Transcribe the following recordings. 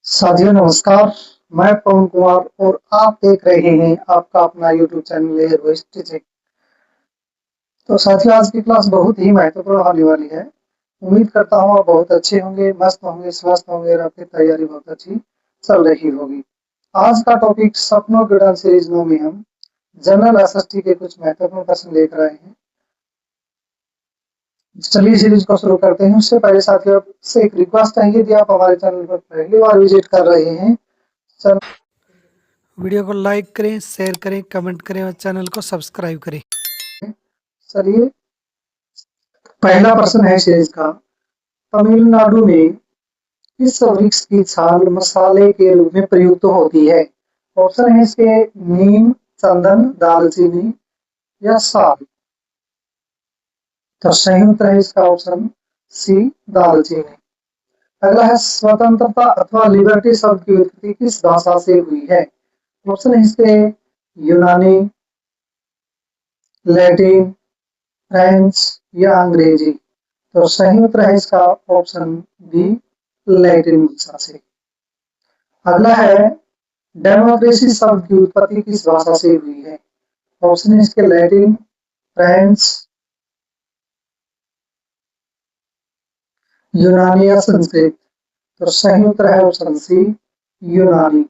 साथियों नमस्कार। मैं पवन कुमार और आप देख रहे हैं आपका अपना यूट्यूब चैनल एयरवेज टीचिंग। तो साथियों आज की क्लास बहुत ही महत्वपूर्ण होने वाली है। उम्मीद करता हूँ आप बहुत अच्छे होंगे, मस्त होंगे, स्वस्थ होंगे और आपकी तैयारी बहुत अच्छी चल रही होगी। आज का टॉपिक सपनों की उड़ान सीरीज 9 में हम जनरल एसएसटी के कुछ महत्वपूर्ण प्रश्न देख रहे हैं। चलिए सीरीज को शुरू करते हैं। उससे पहले साथियों आपसे एक रिक्वेस्ट है, यदि आप हमारे चैनल पर पहली बार विजिट कर रहे हैं, वीडियो को लाइक करें, शेयर करें, कमेंट करें और चैनल को सब्सक्राइब करें। चलिए पहला प्रश्न है सीरीज का, तमिलनाडु में किस वृक्ष की छाल मसाले के रूप में प्रयुक्त होती है? ऑप्शन है इसके नीम, चंदन, दालचीनी या साल। तो सही उत्तर है इसका ऑप्शन सी, दालचीनी। अगला है स्वतंत्रता अथवा लिबर्टी शब्द की उत्पत्ति किस भाषा से हुई है? ऑप्शन है इसके यूनानी, लैटिन, फ्रेंच या अंग्रेजी। तो सही उत्तर है इसका ऑप्शन बी, लैटिन भाषा से। अगला है डेमोक्रेसी शब्द की उत्पत्ति किस भाषा से हुई है? ऑप्शन है इसके लैटिन, फ्रेंच, यूनानी या संस्कृत। तो सही उत्तर है ऑप्शन सी, यूनानी।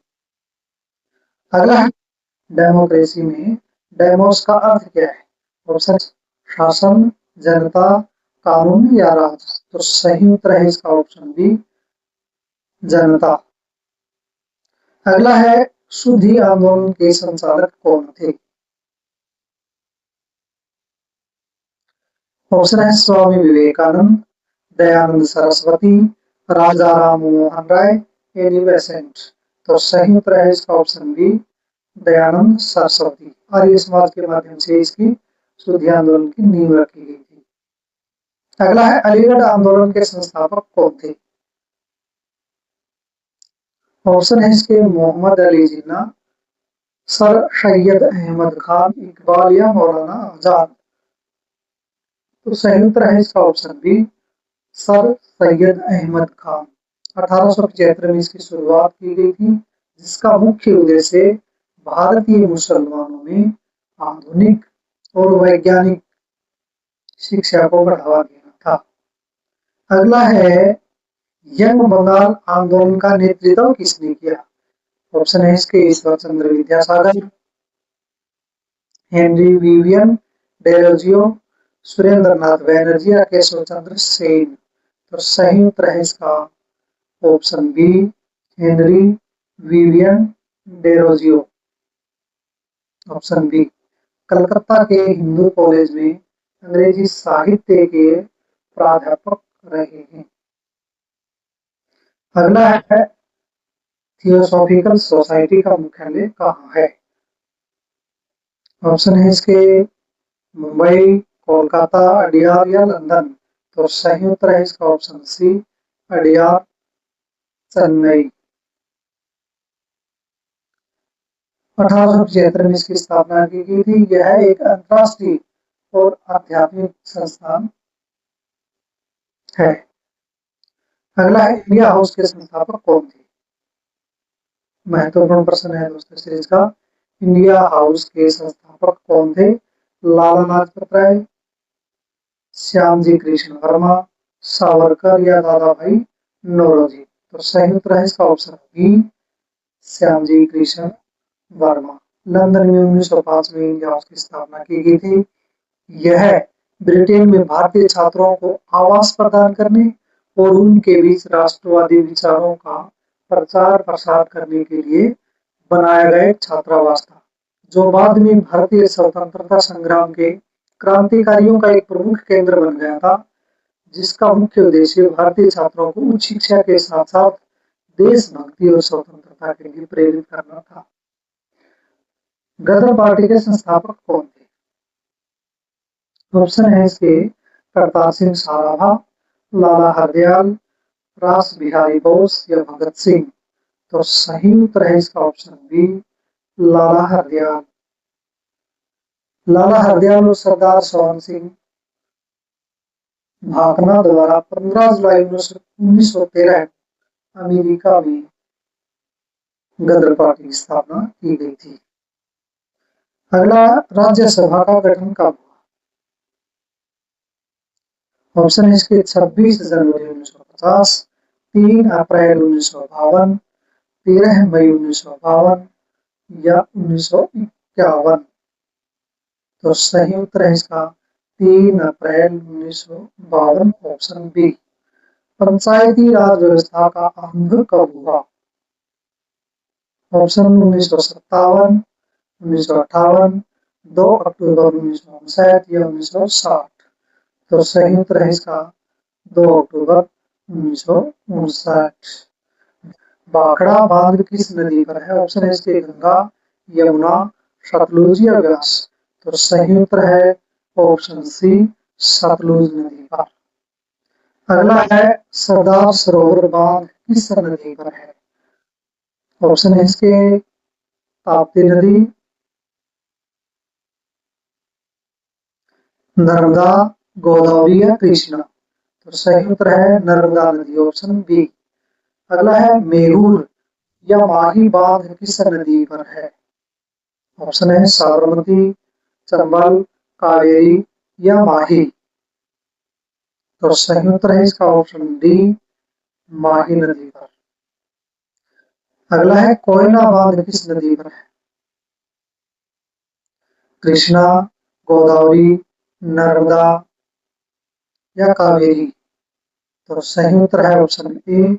अगला है डेमोक्रेसी में डेमोस का अर्थ क्या है? ऑप्शन शासन, जनता, कानून या राज। तो सही उत्तर है इसका ऑप्शन बी, जनता। अगला है शुद्धि आंदोलन के संचालक कौन थे? ऑप्शन है स्वामी विवेकानंद, दयानंद सरस्वती, राजा राम मोहन राय, एनी बेसेंट। तो सही उत्तर है इसका ऑप्शन बी, दयानंद सरस्वती। आर्य समाज के माध्यम से इसकी शुद्धि आंदोलन की नींव रखी गई थी। अगला है अलीगढ़ आंदोलन के संस्थापक कौन थे? ऑप्शन है इसके मोहम्मद अली जिन्ना, सर सैयद अहमद खान, इकबाल या मौलाना आजाद। तो सही उत्तर है इसका option B, sir Syed Ahmad Khan. 1875 में इसकी शुरुआत की गई थी, जिसका मुख्य उद्देश्य भारतीय मुसलमानों में आधुनिक और वैज्ञानिक शिक्षा को बढ़ावा देना था। अगला है यंग बंगाल आंदोलन का नेतृत्व किसने किया? ऑप्शन है इसके ईश्वर चंद्र विद्यासागर, हेनरी विवियन डेरोजियो, सुरेंद्र नाथ बैनर्जी या केशव चंद्र सेन। तो सही उत्तर है इसका option B, Henry Vivian Derozio. Option B. Calcutta के हिंदू कॉलेज में अंग्रेजी साहित्य के प्राध्यापक रहे हैं। अगला है थियोसॉफिकल सोसाइटी का मुख्यालय कहाँ है? ऑप्शन है इसके मुंबई, कोलकाता, अडियार या लंदन। तो सही उत्तर है इसका ऑप्शन सी, अडियार, चेन्नई। 1875 में इसकी स्थापना की गई थी। यह एक अंतरराष्ट्रीय और आध्यात्मिक संस्थान है। अगला है इंडिया हाउस के संस्थापक कौन थे? महत्वपूर्ण प्रश्न है दोस्तों सीरीज का। इंडिया हाउस के संस्थापक कौन थे? लाला लाजपत राय, श्यामजी कृष्ण वर्मा, सावरकर या दादा भाई नौरोजी। तो सही उत्तर है इसका option B, Shyamji Krishna Verma. London में 1905 में इंडिया हाउस की स्थापना की गई थी। यह ब्रिटेन में भारतीय छात्रों को आवास प्रदान करने और उनके बीच राष्ट्रवादी विचारों का प्रचार प्रसार करने के लिए बनाया गया एक छात्रावास था, जो बाद में भारतीय स्वतंत्रता संग्राम के क्रांतिकारियों का एक प्रमुख केंद्र बन गया था, जिसका मुख्य उद्देश्य भारतीय छात्रों को उच्च शिक्षा के साथ साथ देशभक्ति और स्वतंत्रता के लिए प्रेरित करना था। गदर पार्टी के संस्थापक कौन थे? ऑप्शन है इसके करतार सिंह सराभा, लाला हरदयाल, रास बिहारी बोस या भगत सिंह। तो सही उत्तर है इसका ऑप्शन बी, लाला हरदयाल। लाला हरदयाल और सरदार सोहन सिंह भाकना द्वारा 15 जुलाई 1913 अमेरिका में गदर पार्टी की स्थापना की गई थी। अगला, राज्यसभा का गठन कब हुआ? ऑप्शन है इसके 26 जनवरी 1950, 3 अप्रैल 1952, 13 मई 1952 या 1951। तो सही उत्तर है इसका 3 अप्रैल 1952, ऑप्शन बी। पंचायती राज व्यवस्था का आरंभ कब हुआ? ऑप्शन 1957, 1958, 2 अक्टूबर 1959 या 1960। तो सही उत्तर है इसका 2 अक्टूबर 1959। भाखड़ा बांध किस नदी पर है? ऑप्शन है इसके गंगा, यमुना, सतलुज या व्यास। तो सही उत्तर है ऑप्शन सी, सतलुज नदी पर। अगला है, सरदार सरोवर बांध किस नदी पर है? ऑप्शन है इसके ताप्ती नदी, नर्मदा, गोदावरी या कृष्णा। तो सही उत्तर है नर्मदा नदी, ऑप्शन बी। अगला है, मेरुर या माही बांध किस नदी पर है? ऑप्शन है साबरमती, चंबल, कावेरी या माही। तो सही उत्तर है इसका ऑप्शन डी, माही नदी पर। अगला है, कोयना बांध किस नदी पर है? कृष्णा, गोदावरी, नर्मदा या कावेरी। तो सही उत्तर है ऑप्शन ए,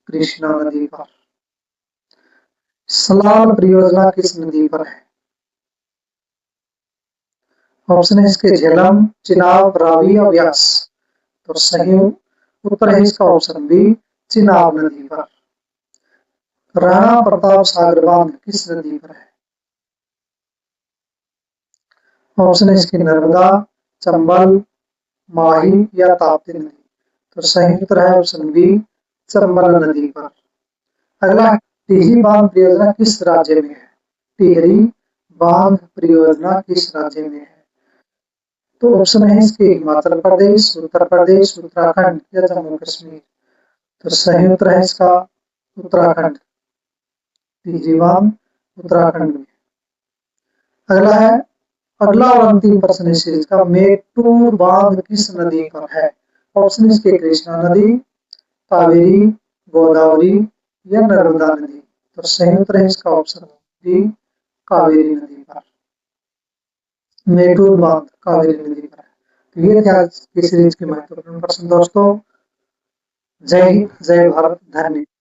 कृष्णा नदी पर। सलाल परियोजना किस नदी पर है? ऑप्शन है इसके झेलम, चिनाब, रावी या व्यास। तो सही उत्तर है इसका ऑप्शन बी, चिनाब नदी पर। राणा प्रताप सागर बांध किस नदी पर है? ऑप्शन है इसकी नर्मदा, चंबल, माही या ताप्ती नदी। तो सही उत्तर है ऑप्शन बी, चंबल नदी पर। अगला, टिहरी बांध परियोजना किस राज्य में है? टिहरी बांध परियोजना किस राज्य में है? तो ऑप्शन है इसके हिमाचल प्रदेश, उत्तर प्रदेश, उत्तराखंड या जम्मू कश्मीर। तो सही उत्तर है इसका उत्तराखंड, टिहरी बांध उत्तराखंड में। अगला है, अगला और अंतिम प्रश्न इस सीरीज का, मेटूर बांध किस नदी पर है? ऑप्शन इसके कृष्णा नदी, कावेरी, गोदावरी या नर्मदा नदी। तो सही उत्तर है इसका ऑप्शन बी, कावेरी नदी पर। मेटूर बांध कावेरी नदी पर है। तो ये थे आज की सीरीज के महत्वपूर्ण प्रश्न दोस्तों। जय हिंद, जय भारत, धन्यवाद।